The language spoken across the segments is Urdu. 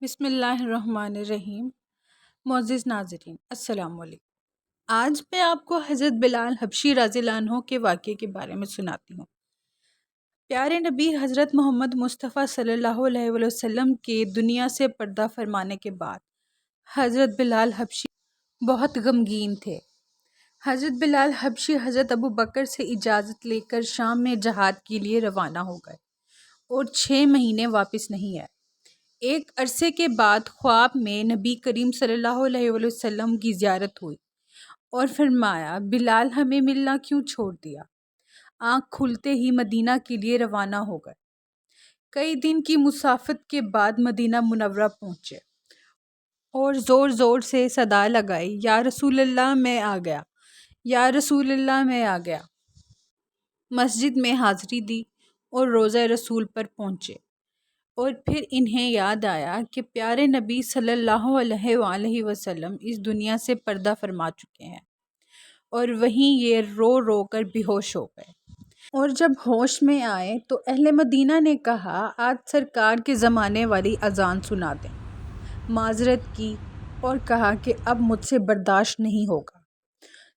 بسم اللہ الرحمن الرحیم۔ معزز ناظرین، السلام علیکم۔ آج میں آپ کو حضرت بلال حبشی رضی اللہ عنہ کے واقعے کے بارے میں سناتی ہوں۔ پیارے نبی حضرت محمد مصطفیٰ صلی اللہ علیہ وسلم کے دنیا سے پردہ فرمانے کے بعد حضرت بلال حبشی بہت غمگین تھے۔ حضرت بلال حبشی حضرت ابو بکر سے اجازت لے کر شام میں جہاد کے لیے روانہ ہو گئے اور 6 مہینے واپس نہیں آئے۔ ایک عرصے کے بعد خواب میں نبی کریم صلی اللہ علیہ وسلم کی زیارت ہوئی اور فرمایا، بلال ہمیں ملنا کیوں چھوڑ دیا؟ آنکھ کھلتے ہی مدینہ کے لیے روانہ ہو گئے۔ کئی دن کی مسافت کے بعد مدینہ منورہ پہنچے اور زور زور سے صدا لگائی، یا رسول اللہ میں آ گیا، یا رسول اللہ میں آ گیا۔ مسجد میں حاضری دی اور روضہ رسول پر پہنچے، اور پھر انہیں یاد آیا کہ پیارے نبی صلی اللہ علیہ وآلہ وسلم اس دنیا سے پردہ فرما چکے ہیں، اور وہیں یہ رو رو کر بے ہوش ہو گئے۔ اور جب ہوش میں آئے تو اہل مدینہ نے کہا، آج سرکار کے زمانے والی اذان سنا دیں۔ معذرت کی اور کہا کہ اب مجھ سے برداشت نہیں ہوگا۔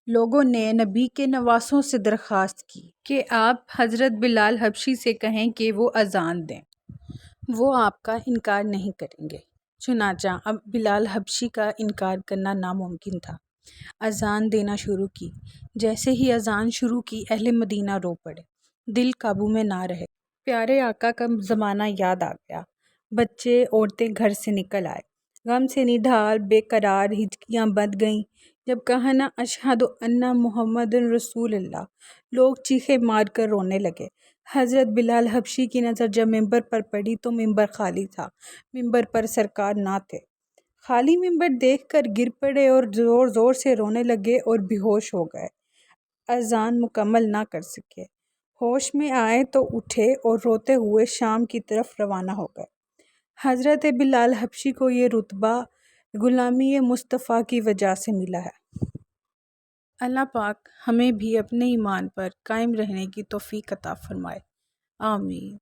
لوگوں نے نبی کے نواسوں سے درخواست کی کہ آپ حضرت بلال حبشی سے کہیں کہ وہ اذان دیں، وہ آپ کا انکار نہیں کریں گے۔ چنانچہ اب بلال حبشی کا انکار کرنا ناممکن تھا۔ اذان دینا شروع کی۔ جیسے ہی اذان شروع کی، اہل مدینہ رو پڑے، دل قابو میں نہ رہے۔ پیارے آقا کا زمانہ یاد آ گیا۔ بچے عورتیں گھر سے نکل آئے، غم سے نڈھال بے قرار ہچکیاں بندھ گئیں۔ جب کہا نا اشہد ان محمد رسول اللہ، لوگ چیخے مار کر رونے لگے۔ حضرت بلال حبشی کی نظر جب ممبر پر پڑی تو ممبر خالی تھا، ممبر پر سرکار نہ تھے۔ خالی ممبر دیکھ کر گر پڑے اور زور زور سے رونے لگے اور بے ہوش ہو گئے۔ اذان مکمل نہ کر سکے۔ ہوش میں آئے تو اٹھے اور روتے ہوئے شام کی طرف روانہ ہو گئے۔ حضرت بلال حبشی کو یہ رتبہ غلامی مصطفیٰ کی وجہ سے ملا ہے۔ اللہ پاک ہمیں بھی اپنے ایمان پر قائم رہنے کی توفیق عطا فرمائے، آمین۔